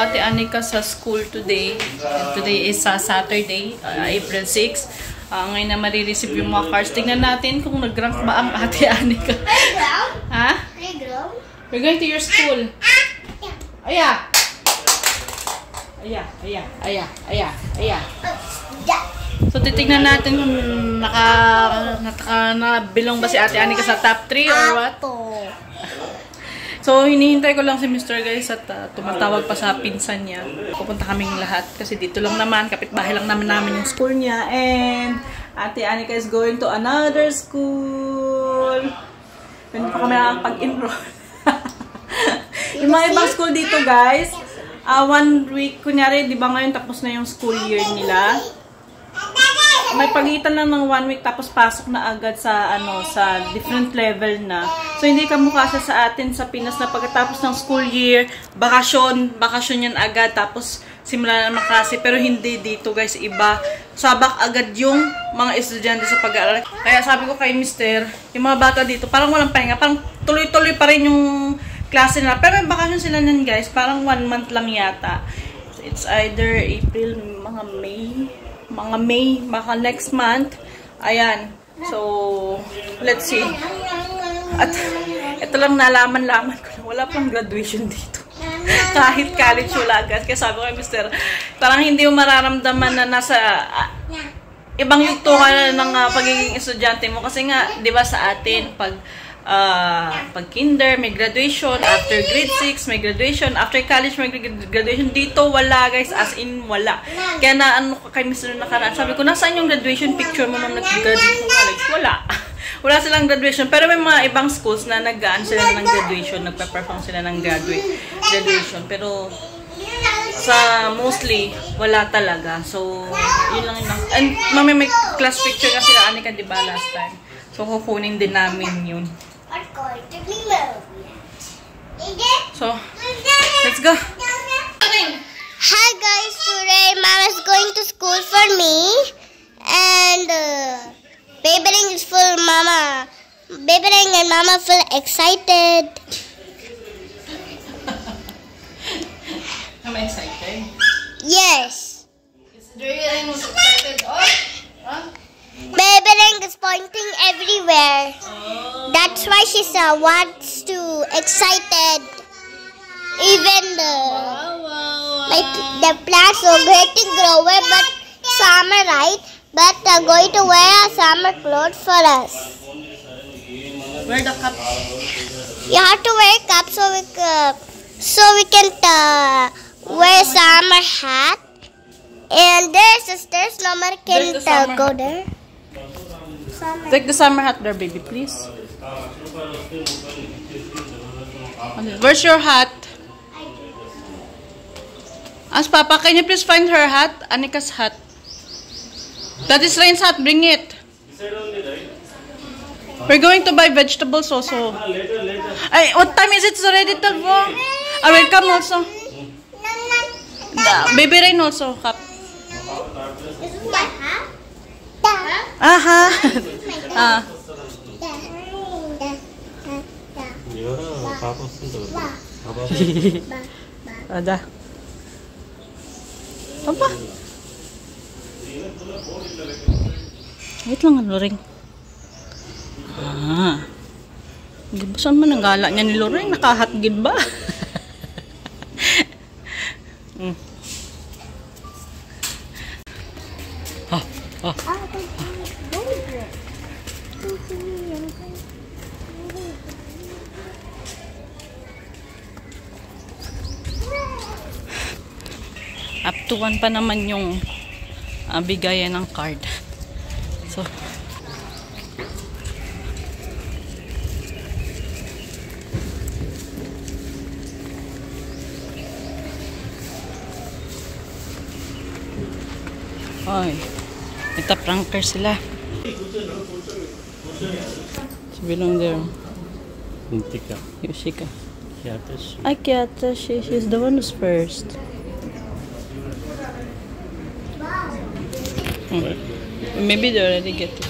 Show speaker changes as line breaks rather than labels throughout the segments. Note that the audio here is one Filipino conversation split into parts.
Ate Anika sa school today. Today is Saturday, April 6. Ngayon na marireceive yung mga cards. Tingnan natin kung nag-rank ba ang Ate Anika. Ha? We're going to your school. Aya! Aya, aya, aya, aya, aya. So, titignan natin kung nabilong ba si Ate Anika sa top 3 or what? So, hinihintay ko lang si Mr. guys at tumatawag pa sa pinsan niya. Pupunta kaming lahat kasi dito lang naman, kapitbahay lang namin yung school niya. And Ate Anika is going to another school. Hindi pa kami nakapag-enroll. Yung mga ibang school dito guys, 1 week, kunyari, di ba ngayon tapos na yung school year nila? May pagitan lang ng 1 week tapos pasok na agad sa sa different level na. So hindi kamukha siya sa atin sa Pinas na pagkatapos ng school year, bakasyon yan agad tapos simula na naman klase. Pero hindi dito guys, iba. Sabak agad yung mga estudyante sa pag-aaral. Kaya sabi ko kay Mister, yung mga bata dito parang walang pahinga, parang tuloy-tuloy pa rin yung klase nila. Pero may bakasyon sila nan guys, parang 1 month lang yata. So, it's either April, mga May, baka next month. Ayan. So, let's see. At ito lang nalaman ko lang. Wala pang graduation dito. Kahit college wala agad. Kaya sabi ko kay Mister, parang hindi mo mararamdaman na nasa ibang yugto ka ng pagiging estudyante mo. Kasi nga, di ba sa atin, pag kinder, may graduation. After grade 6, may graduation. After college, may graduation. Dito, wala guys. As in, wala. Kaya na, kay Mr. nakaraan, sabi ko, nasaan yung graduation picture mo nung nag-graduate ng college? Wala. Wala silang graduation. Pero may mga ibang schools na nag-gaan sila ng graduation. Nagpa-perform sila ng graduation. Pero, sa mostly, wala talaga. So, yun lang yun. And, may class picture kasi na Anika, di ba, last time? So, kukunin din namin yun. So, let's go.
Hi guys, today Mama's going to school for me, and Babyling is full Mama. Babyling and Mama feel excited.
Am I excited?
Yes.
Is Dre excited? Oh, huh?
Babyling is pointing everywhere. That's why she wants to excited. Even the plants are going to grow but summer, right? But they're going to wear a summer clothes for us.
Wear the cap.
You have to wear a cap so we can wear summer hat. And there's no one can go there.
Take the summer hat there, baby, please. Where's your hat? Ask Papa, can you please find her hat? Anika's hat. That is Rain's hat. Bring it. We're going to buy vegetables also. Ay, what time is it already? I will come also. Baby Rain also. Cup. Aha. Ada. Apa? Wait lang, Loreng. Saan man ang gala niya ni Loreng? Nakahatgid ba? Up to 1 pa naman yung bigayan ng card. So, ay, ita-pranker sila. She belong there.
Yoshika.
Yoshika.
Kyatashi.
Ay, Kyatashi. She's the one who's first. Maybe they already get it.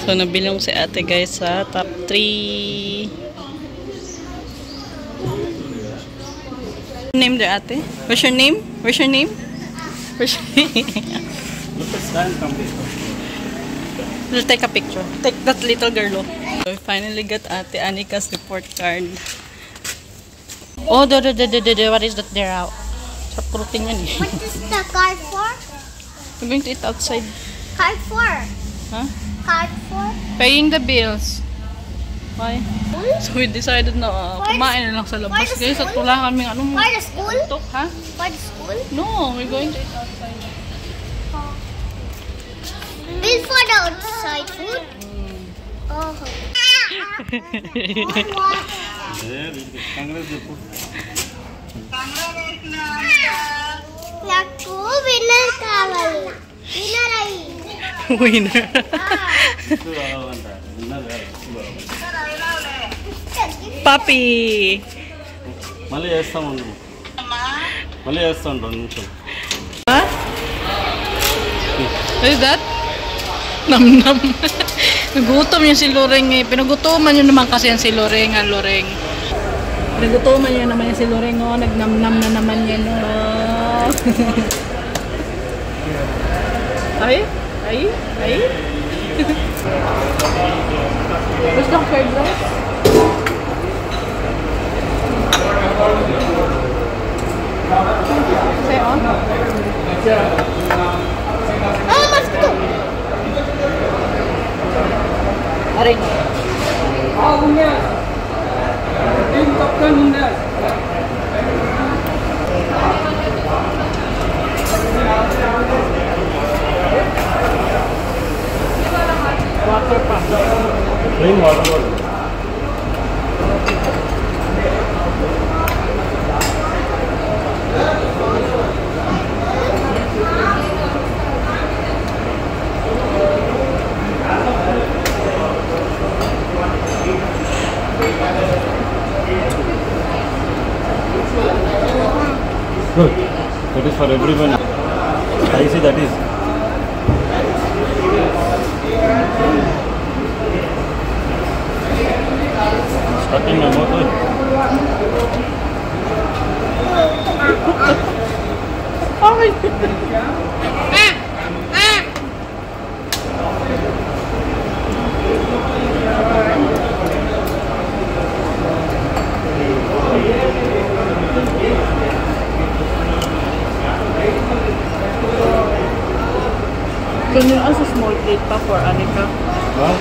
So, nabilong si ate guys sa top 3. name there, ate? What's your name? Where's your name? Where's your name? We'll take a picture. Take that little girl. So we finally got Ate Annika's report card. Oh, what is that there out? Sa protein yan eh.
What is the card for?
We're going to eat outside.
Card for?
Huh?
Card for?
Paying the bills. Why? So we decided na kumain na lang sa labas.
For the
Guys, at
school?
wala kaming ano mo.
For the school?
Tok, ha?
For the school?
No, we're going to eat outside.
Bill for the outside food? Oh. Naku, winner kawali. Winner ay.
Winner. Papi.
మళ్ళీ చేస్తామండి మళ్ళీ చేస్తాం 2 నిమిషాలు.
What? What is that? Nam-nam. Nagutom yung si Loreng eh. Pinagutoman yun naman kasi yan si Loreng. Loreng. Pinagutoman yun naman yan si Loreng. Oh. Nagnam-nam na naman yan. Oh. Ay? Ay? Ay? Gusto ng curd rice? Say on?
Oh, mas go.
Aray. Water pa.
Plain water bottle. Good. That is for everyone. I see that is. Starting my mouth.
Can you ask a small plate pa for Annika?
Huh?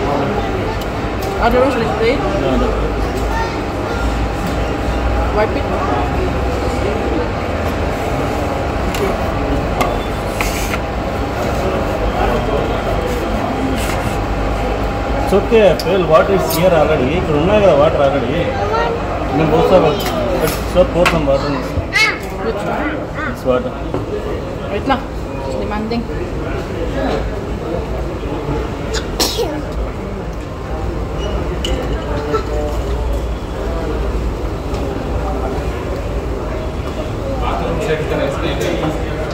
Otherwise, let's plate.
No, no.
Wipe it.
It's okay, Phil. Water is here already. ఇక్కడ ఉన్నాయి కదా water already. నేను పోస్తాను. So pour some water.
Which one?
It's water.
Wait lang. It's demanding.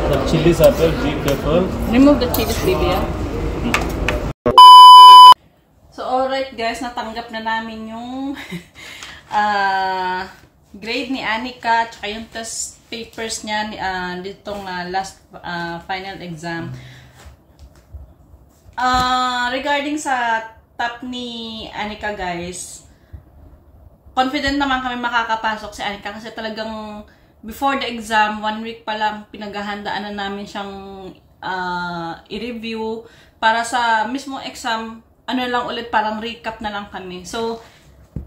The chilies are there. Be careful.
Remove the chilies, baby, ah. So, alright guys, natanggap na namin yung grade ni Annika tsaka yung test papers niya ditong last final exam. Regarding sa top ni Annika guys, confident naman kami makakapasok si Annika kasi talagang before the exam, 1 week pa lang pinaghahandaan na namin siyang i-review para sa mismo exam. Ano lang ulit, parang recap na lang kami. So,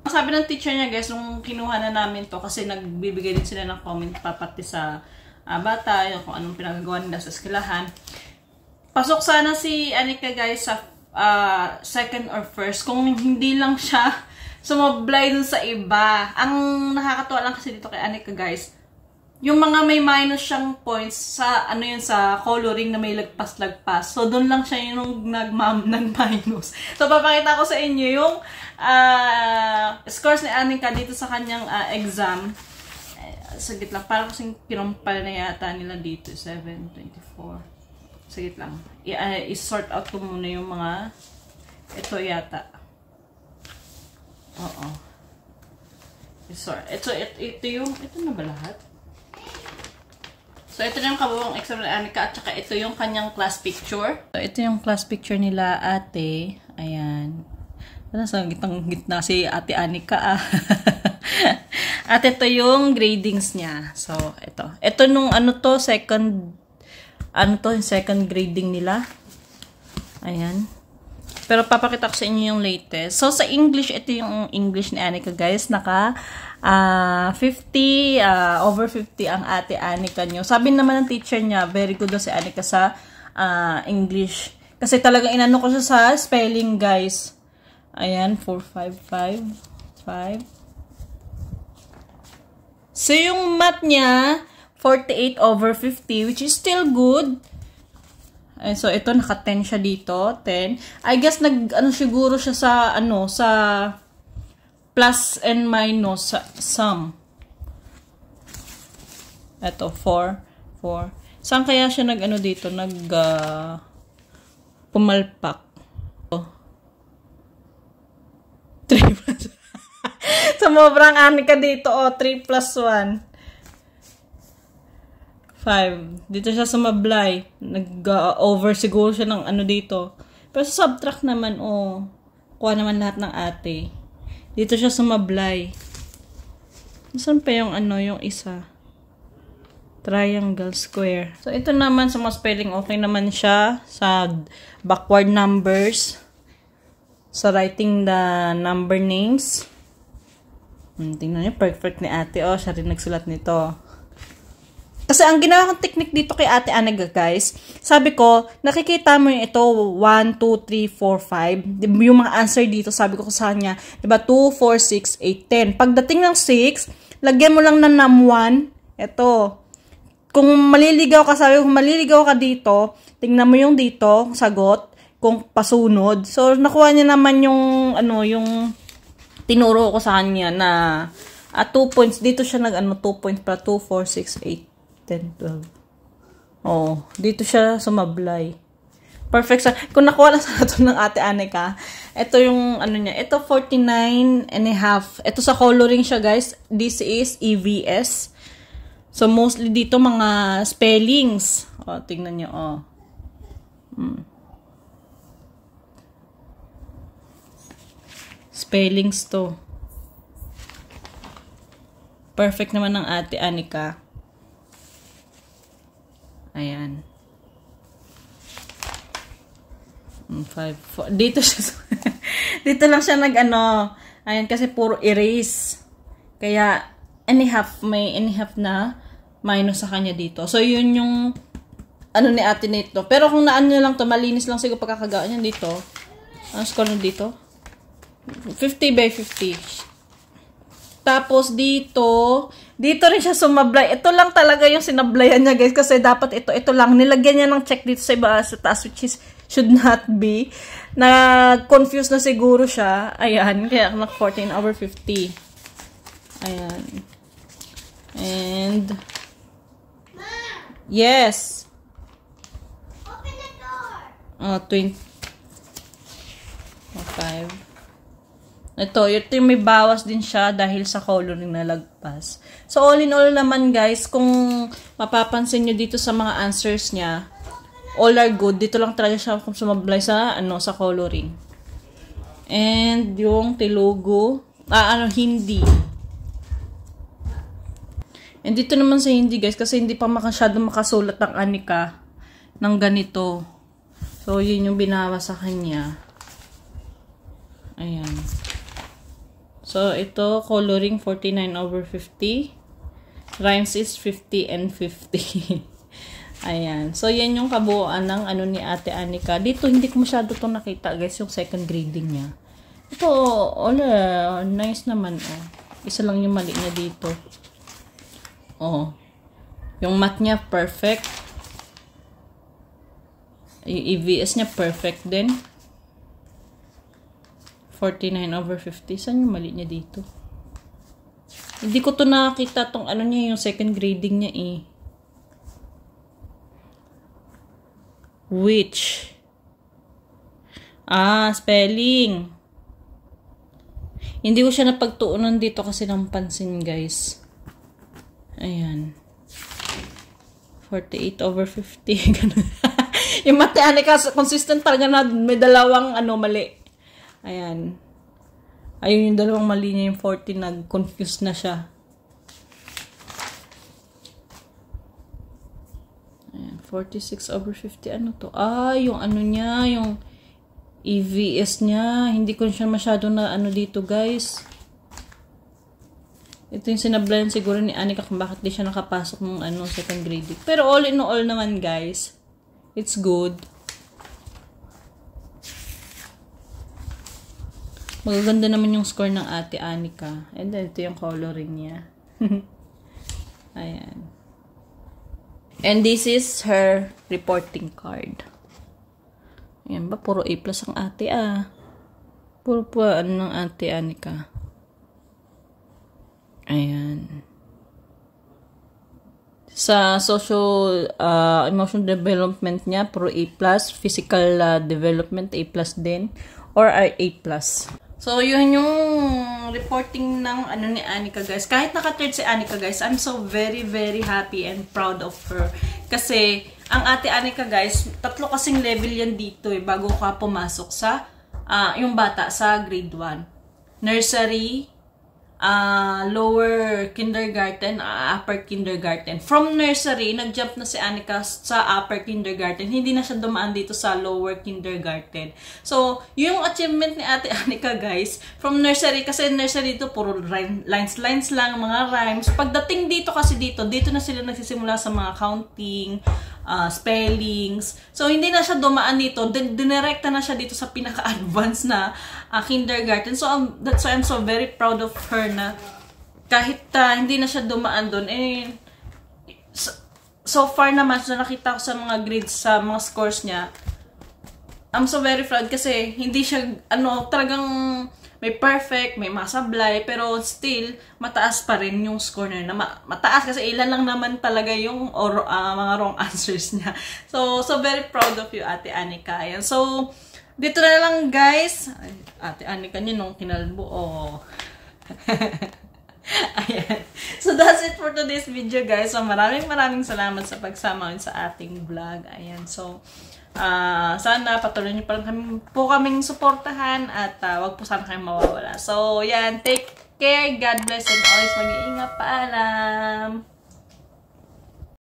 sabi ng teacher niya guys, nung kinuha na namin to, kasi nagbibigay din sila ng comment papati sa bata, yung kung anong pinagagawa nila sa eskwelahan. Pasok sana si Annika guys sa second or first, kung hindi lang siya sumablay dun sa iba. Ang nakakatuwa lang kasi dito kay Annika guys, yung mga may minus siyang points sa ano yun, sa coloring na may lagpas-lagpas. So doon lang siya yung nag-minus. So papakita ko sa inyo yung scores ni Annika dito sa kanyang exam. Sagit lang, parang kasing pinumpal na yata nila dito, 724. Sagit lang. I-sort out ko muna yung mga ito yata. Oo. I-sort. Ito yung ito na ba lahat? So, ito na yung kabuuang exam ni Anika at saka ito yung kanyang class picture. So, ito yung class picture nila ate. Ayan. Sa gitna si ate Anika ah. At ito yung gradings niya. So, ito. Ito nung ano to, second grading nila. Ayan. Pero papakita ko sa inyo yung latest. So, sa English, ito yung English ni Anika guys. Naka 50, over 50 ang ate Anika nyo. Sabi naman ng teacher niya, very good daw si Anika sa English. Kasi talagang inano ko siya sa spelling guys. Ayan, 4, 5, 5, 5. So, yung math niya, 48 over 50, which is still good. So, ito, naka-10 siya dito. 10. I guess, siguro siya sa, sa plus and minus sum. Ito, 4. Saan kaya siya dito? Pumalpak. 3 plus. Sumobrang Anika dito, 3 plus 1. 5. Dito siya sumablay. Nag-over siguro siya ng dito. Pero sa subtract naman, kuha naman lahat ng ate. Dito siya sumablay. Saan pa yung yung isa? Triangle, square. So, ito naman sa mga spelling, okay naman siya. Sa backward numbers. Sa writing the number names. Tingnan niyo, perfect ni ate. Siya rin nagsulat nito. Kasi ang ginawa kong technique dito kay ate Anika guys, sabi ko, nakikita mo yung ito, 1, 2, 3, 4, 5. Yung mga answer dito, sabi ko sa kanya, diba, 2, 4, 6, 8, 10. Pagdating ng 6, lagyan mo lang ng num 1. Ito. Kung maliligaw ka, sabi ko, kung maliligaw ka dito, tingnan mo yung dito, sagot, kung pasunod. So, nakuha niya naman yung, yung tinuro ko sa kanya na 2 points. Dito siya 2 points para 2, 4, 6, 8. 10, 12. Dito siya sumablay. Perfect sa... Kung nakuha lang sa ito ng ate Anika, ito yung niya. Ito 49 and a half. Ito sa coloring siya guys. This is EVS. So mostly dito mga spellings. Tingnan niyo Spellings to. Perfect naman ng ate Anika. Ayan. 5, 4. Dito siya. Dito lang siya ayan, kasi puro erase. Kaya, may and a half na minus sa kanya dito. So, yun yung ni ate nito. Pero kung lang to, malinis lang siguro pagkakagawa niya dito. Ang score na dito? 50 by 50. Tapos dito rin siya sumablay. Ito lang talaga yung sinablayan niya guys. Kasi dapat ito lang. Nilagyan niya ng check dito sa iba sa taas, which is should not be. Na-confuse na siguro siya. Ayan. Kaya 14 over 50. Ayan. And yes.
Open the door.
20. 5. Ito yung may bawas din siya dahil sa coloring na lagpas. So, all in all naman guys, kung mapapansin nyo dito sa mga answers niya, all are good. Dito lang talaga siya kung sumablay sa, sa coloring. And yung Telugu, Hindi. And dito naman sa Hindi guys, kasi hindi pa masyadong makasulat ng Anika ng ganito. So, yun yung binawa sa kanya. Ayan. So, ito, coloring 49 over 50. Rhymes is 50 and 50. Ayan. So, yan yung kabuuan ng ni ate Anika. Dito, hindi ko masyado itong nakita, guys, yung second grading niya. Ito, nice naman, Isa lang yung mali niya dito. Yung math niya, perfect. Yung EVS niya, perfect din. 49 over 50. Saan yung mali niya dito? Hindi ko to nakakita tong niya, yung second grading niya Which? Spelling. Hindi ko siya napagtuunan dito kasi ng pansin, guys. Ayan. 48/50. Ganun. Yung Ate Anika, consistent talaga na may dalawang mali. Ayan. Ayun yung dalawang mali niya, yung 40, nag-confuse na siya. Ayan, 46/50. Ano to? Yung niya, yung EVS niya. Hindi ko siya masyado na dito, guys. Ito yung sinablayan siguro ni Anika kung bakit di siya nakapasok ng second grade. Pero all in all naman, guys, it's good. Magaganda naman yung score ng Ate Anika. And then, ito yung coloring niya. Ayan. And this is her reporting card. Ayan ba? Puro A+ ang ate Puro po ng Ate Anika. Ayan. Sa social emotional development niya, puro A+. Physical development, A+ din. Or A+. So, yun yung reporting ng ni Anika, guys. Kahit naka-third si Anika, guys, I'm so very, very happy and proud of her. Kasi, ang Ate Anika, guys, 3 kasing level yan dito bago ka pumasok sa, yung bata sa grade 1. Nursery, lower kindergarten, upper kindergarten. From nursery, nag-jump na si Anika sa upper kindergarten. Hindi na siya dumaan dito sa lower kindergarten. So, yung achievement ni Ate Anika, guys, from nursery, kasi nursery dito, puro lines lang, mga rhymes. Pagdating dito kasi dito na sila nagsisimula sa mga counting, spellings. So, hindi na siya dumaan dito. Dinirekta na siya dito sa pinaka-advanced na kindergarten. So, that's why I'm so very proud of her na kahit hindi na siya dumaan doon, so far naman, so nakita ko sa mga grades, sa mga scores niya, I'm so very proud kasi hindi siya, talagang may perfect, may masablay, pero still, mataas pa rin yung score na yun. Mataas kasi ilan lang naman talaga yung mga wrong answers niya. So very proud of you, Ate Anika. Ayan. So, dito na lang, guys. Ay, Ate Anika niya nung kinalbo. Ayan. So, that's it for today's video, guys. So, maraming salamat sa pagsama sa ating vlog. Ayan. So, sana patuloy niyo pa lang kaming suportahan at wag po sana kayong mawawala. So, yan. Take care. God bless and always mag-iingat. Paalam.